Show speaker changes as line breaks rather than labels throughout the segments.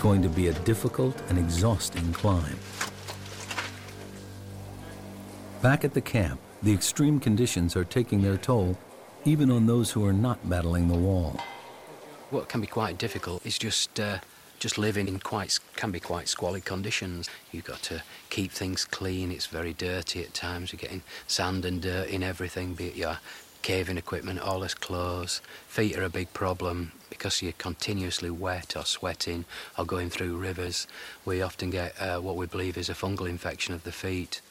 going to be a difficult and exhausting climb. Back at the camp, the extreme conditions are taking their toll, even on those who are not battling the wall.
What can be quite difficult is just living in can be quite squalid conditions. You've got to keep things clean. It's very dirty at times. You're getting sand and dirt in everything, be it your caving equipment, all this clothes. Feet are a big problem because you're continuously wet or sweating or going through rivers. We often get what we believe is a fungal infection of the feet.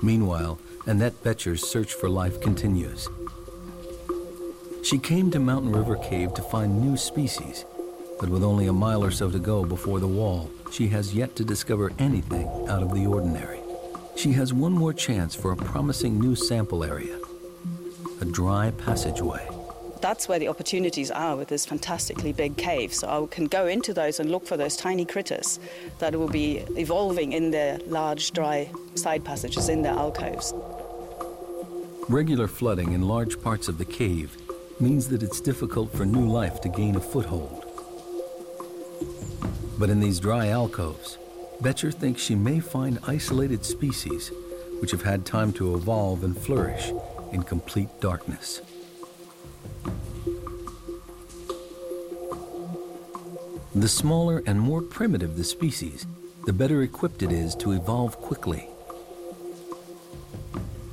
Meanwhile, Annette Boettcher's search for life continues. She came to Mountain River Cave to find new species, but with only a mile or so to go before the wall, she has yet to discover anything out of the ordinary. She has one more chance for a promising new sample area, a dry passageway.
That's where the opportunities are with this fantastically big cave. So I can go into those and look for those tiny critters that will be evolving in their large, dry side passages in their alcoves.
Regular flooding in large parts of the cave means that it's difficult for new life to gain a foothold. But in these dry alcoves, Boettcher thinks she may find isolated species which have had time to evolve and flourish in complete darkness. The smaller and more primitive the species, the better equipped it is to evolve quickly.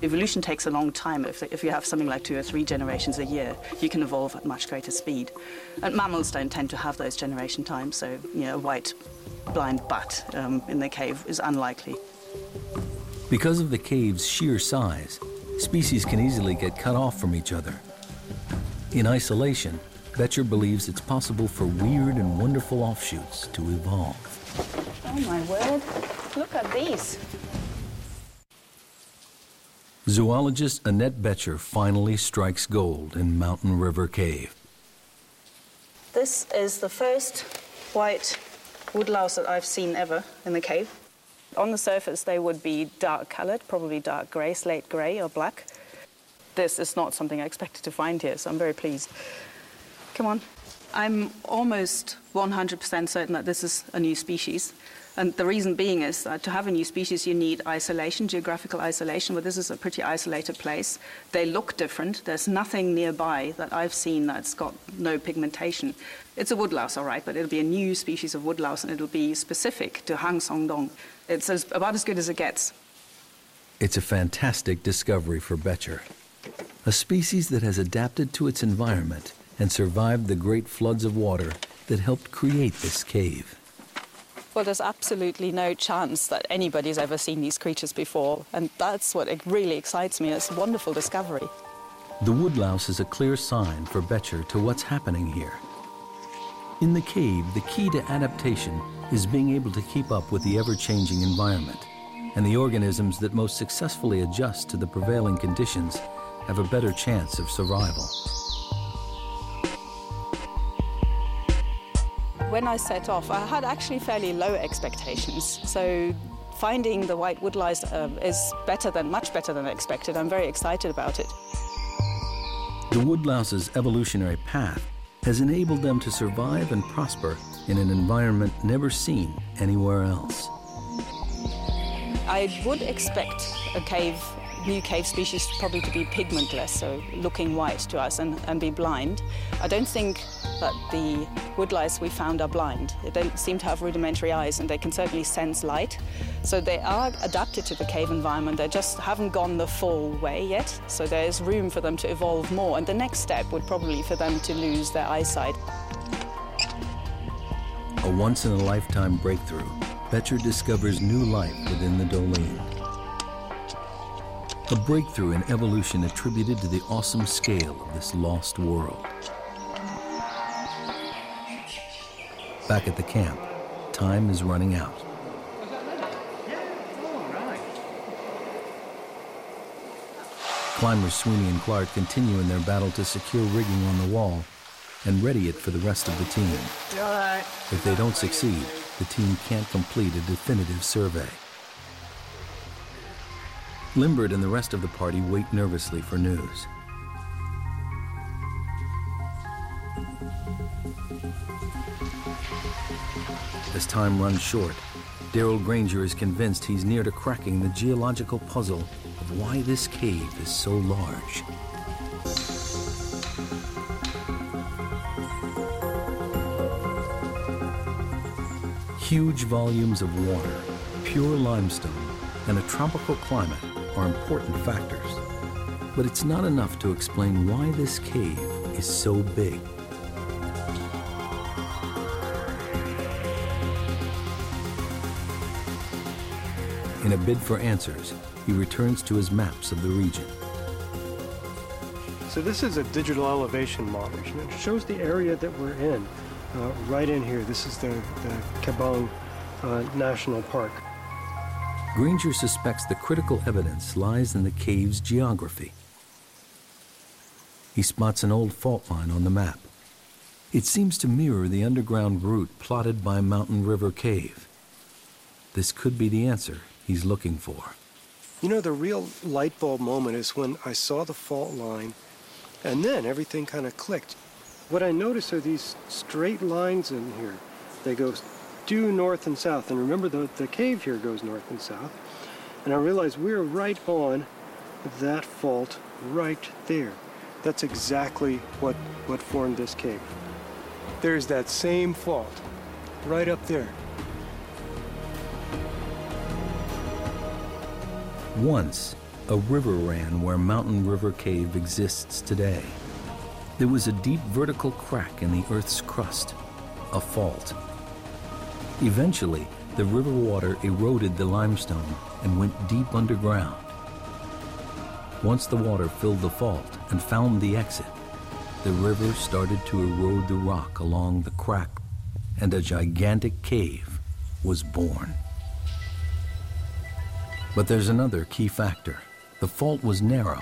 Evolution takes a long time. If you have something like 2 or 3 generations a year, you can evolve at much greater speed. And mammals don't tend to have those generation times, so a white blind bat in the cave is unlikely.
Because of the cave's sheer size, species can easily get cut off from each other. In isolation, Boettcher believes it's possible for weird and wonderful offshoots to evolve.
Oh my word, look at these.
Zoologist Annette Boettcher finally strikes gold in Mountain River Cave.
This is the first white woodlouse that I've seen ever in the cave. On the surface, they would be dark colored, probably dark gray, slate gray or black. This is not something I expected to find here, so I'm very pleased. Come on. I'm almost 100% certain that this is a new species. And the reason being is that to have a new species, you need isolation, geographical isolation, but this is a pretty isolated place. They look different. There's nothing nearby that I've seen that's got no pigmentation. It's a woodlouse, all right, but it'll be a new species of woodlouse, and it'll be specific to Hang Song Dong. It's about as good as it gets.
It's a fantastic discovery for Boettcher, a species that has adapted to its environment and survived the great floods of water that helped create this cave.
Well, there's absolutely no chance that anybody's ever seen these creatures before, and that's what really excites me. It's a wonderful discovery.
The woodlouse is a clear sign for Boettcher to what's happening here. In the cave, the key to adaptation is being able to keep up with the ever-changing environment, and the organisms that most successfully adjust to the prevailing conditions have a better chance of survival.
When I set off, I had actually fairly low expectations. So finding the white woodlouse is much better than expected. I'm very excited about it.
The woodlouse's evolutionary path has enabled them to survive and prosper in an environment never seen anywhere else.
I would expect a new cave species probably to be pigmentless, so looking white to us and be blind. I don't think that the woodlice we found are blind. They don't seem to have rudimentary eyes, and they can certainly sense light. So they are adapted to the cave environment. They just haven't gone the full way yet, so there's room for them to evolve more. And the next step would probably be for them to lose their eyesight.
A once-in-a-lifetime breakthrough, Boettcher discovers new life within the Doling. A breakthrough in evolution attributed to the awesome scale of this lost world. Back at the camp, time is running out. Climbers Sweeney and Clark continue in their battle to secure rigging on the wall and ready it for the rest of the team. If they don't succeed, the team can't complete a definitive survey. Limbert and the rest of the party wait nervously for news. As time runs short, Daryl Granger is convinced he's near to cracking the geological puzzle of why this cave is so large. Huge volumes of water, pure limestone, and a tropical climate are important factors. But it's not enough to explain why this cave is so big. In a bid for answers, he returns to his maps of the region.
So this is a digital elevation model, and it shows the area that we're in, right in here. This is the Kabang National Park.
Granger suspects the critical evidence lies in the cave's geography. He spots an old fault line on the map. It seems to mirror the underground route plotted by Mountain River Cave. This could be the answer he's looking for.
You know, the real light bulb moment is when I saw the fault line, and then everything kind of clicked. What I noticed are these straight lines in here. They go due north and south, and remember the cave here goes north and south. And I realized we're right on that fault right there. That's exactly what formed this cave. There's that same fault right up there.
Once, a river ran where Mountain River Cave exists today. There was a deep vertical crack in the Earth's crust, a fault. Eventually, the river water eroded the limestone and went deep underground. Once the water filled the fault and found the exit, the river started to erode the rock along the crack, and a gigantic cave was born. But there's another key factor. The fault was narrow.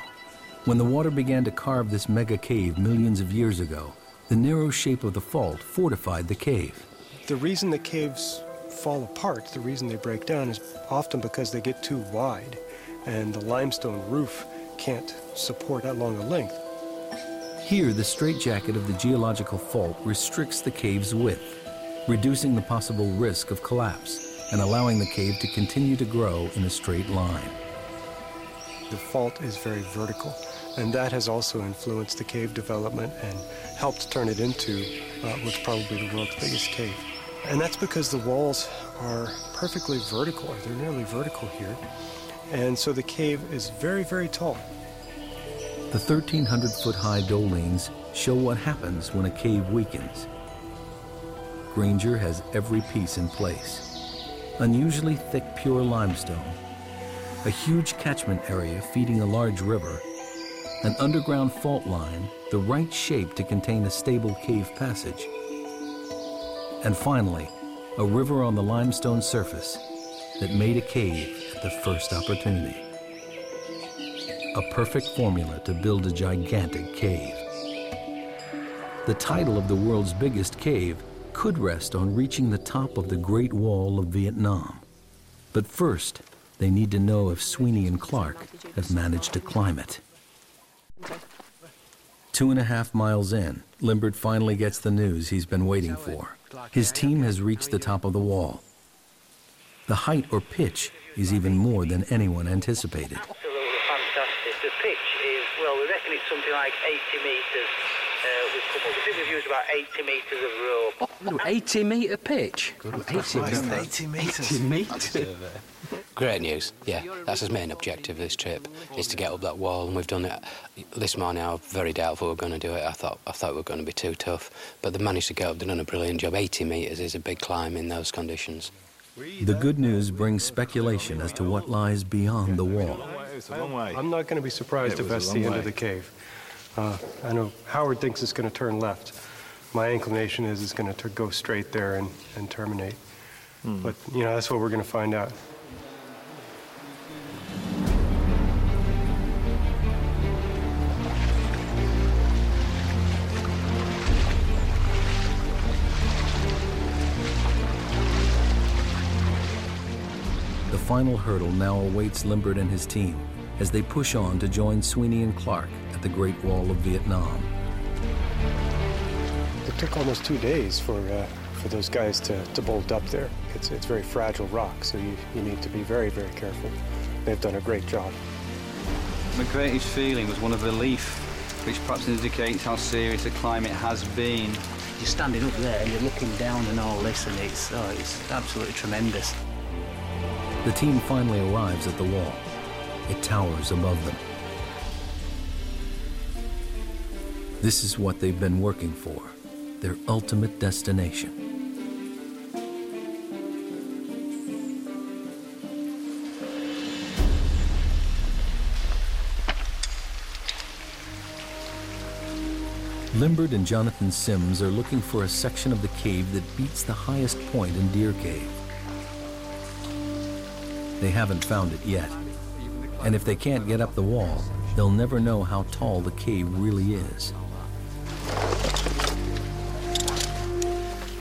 When the water began to carve this mega cave millions of years ago, the narrow shape of the fault fortified the cave.
The reason the caves fall apart, the reason they break down, is often because they get too wide, and the limestone roof can't support that long a length.
Here, the straitjacket of the geological fault restricts the cave's width, reducing the possible risk of collapse and allowing the cave to continue to grow in a straight line.
The fault is very vertical, and that has also influenced the cave development and helped turn it into what's probably the world's biggest cave. And that's because the walls are perfectly vertical, or they're nearly vertical here. And so the cave is very, very tall.
The 1,300-foot-high dolines show what happens when a cave weakens. Granger has every piece in place. Unusually thick, pure limestone, a huge catchment area feeding a large river, an underground fault line, the right shape to contain a stable cave passage, and finally, a river on the limestone surface that made a cave at the first opportunity. A perfect formula to build a gigantic cave. The title of the world's biggest cave could rest on reaching the top of the Great Wall of Vietnam. But first, they need to know if Sweeney and Clark have managed to climb it. 2.5 miles in, Limbert finally gets the news he's been waiting for. His team has reached the top of the wall. The height or pitch is even more than anyone anticipated.
Absolutely fantastic. The pitch is, well, we reckon it's something like 80 metres. We think we've used about 80 metres of rope.
80-metre pitch?
80 metres.
Great news, yeah. That's his main objective of this trip, is to get up that wall, and we've done it. This morning I was very doubtful we were going to do it. I thought we were going to be too tough, but they managed to get up. They've done a brilliant job. 80 metres is a big climb in those conditions.
The good news brings speculation as to what lies beyond the wall.
I'm not going to be surprised if that's the end of the cave. I know Howard thinks it's going to turn left. My inclination is it's going to go straight there and terminate. But, you know, that's what we're going to find out.
The final hurdle now awaits Limbert and his team as they push on to join Sweeney and Clark at the Great Wall of Vietnam.
It took almost 2 days for for those guys to bolt up there. It's very fragile rock, so you need to be very, very careful. They've done a great job.
My greatest feeling was one of relief, which perhaps indicates how serious the climate has been.
You're standing up there and you're looking down and all this, and it's absolutely tremendous.
The team finally arrives at the wall. It towers above them. This is what they've been working for, their ultimate destination. Limbert and Jonathan Sims are looking for a section of the cave that beats the highest point in Deer Cave. They haven't found it yet, and if they can't get up the wall, they'll never know how tall the cave really is.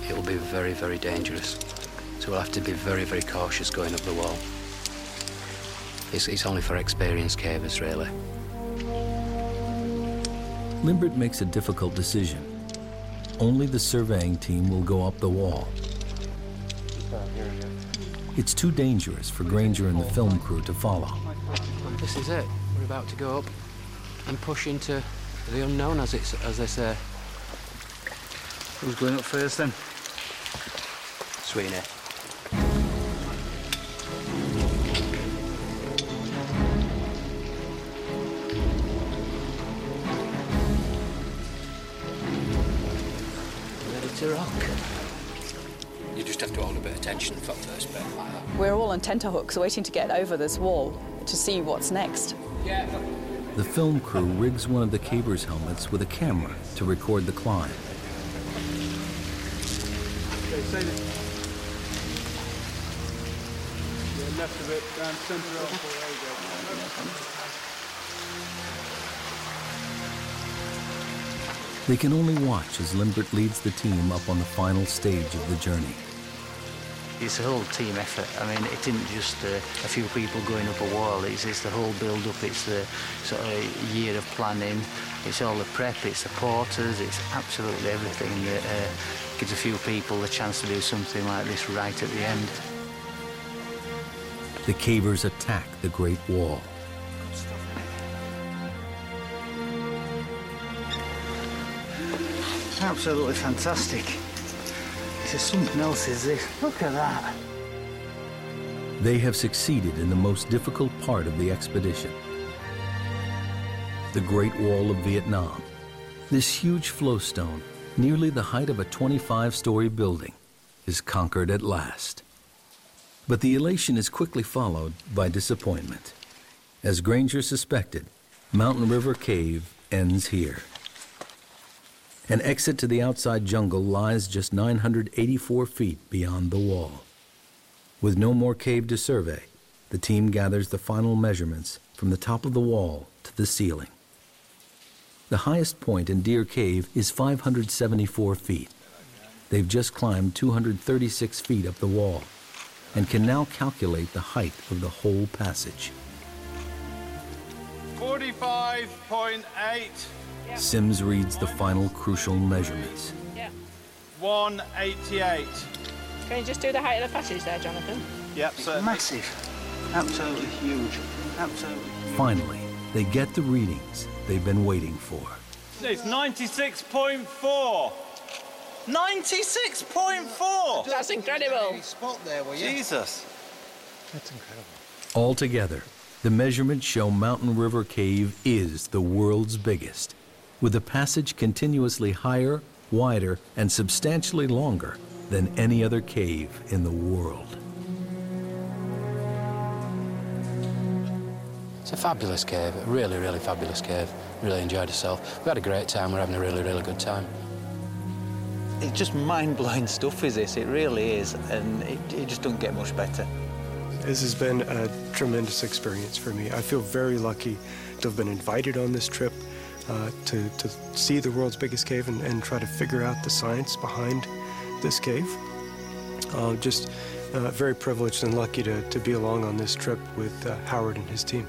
It'll be very, very dangerous, so we'll have to be very, very cautious going up the wall. It's only for experienced cavers, really.
Limbert makes a difficult decision. Only the surveying team will go up the wall. It's too dangerous for Granger and the film crew to follow.
This is it. We're about to go up and push into the unknown, as they say.
Who's going up first then?
Sweeney. Ready to rock. You just have to hold a bit of tension for the first bit, like that.
We're all on tenterhooks waiting to get over this wall to see what's next.
The film crew rigs one of the cavers' helmets with a camera to record the climb.
Okay, say this. Yeah, left of it, down centre up.
They can only watch as Limbert leads the team up on the final stage of the journey.
It's a whole team effort. I mean, it isn't just a few people going up a wall. It's the whole build-up. It's the sort of year of planning. It's all the prep. It's the porters. It's absolutely everything that gives a few people the chance to do something like this right at the end.
The cavers attack the Great Wall.
Absolutely fantastic. It's something else, is this? Look at that.
They have succeeded in the most difficult part of the expedition. The Great Wall of Vietnam. This huge flowstone, nearly the height of a 25-story building, is conquered at last. But the elation is quickly followed by disappointment. As Granger suspected, Mountain River Cave ends here. An exit to the outside jungle lies just 984 feet beyond the wall. With no more cave to survey, the team gathers the final measurements from the top of the wall to the ceiling. The highest point in Deer Cave is 574 feet. They've just climbed 236 feet up the wall and can now calculate the height of the whole passage.
45.8.
Sims reads the final crucial measurements.
188.
Can you just do the height of the passage there, Jonathan?
Yep, so
Massive. Absolutely huge. Absolutely huge.
Finally, they get the readings they've been waiting for.
it's 96.4. 96.4.
That's incredible.
Jesus.
Altogether, the measurements show Mountain River Cave is the world's biggest, with the passage continuously higher, wider, and substantially longer than any other cave in the world.
It's a fabulous cave, a really, really fabulous cave. Really enjoyed ourselves. We had a great time. We're having a really, really good time.
It's just mind-blowing stuff, is this? It really is, and it just doesn't get much better.
This has been a tremendous experience for me. I feel very lucky to have been invited on this trip to see the world's biggest cave and try to figure out the science behind this cave. Just very privileged and lucky to be along on this trip with Howard and his team.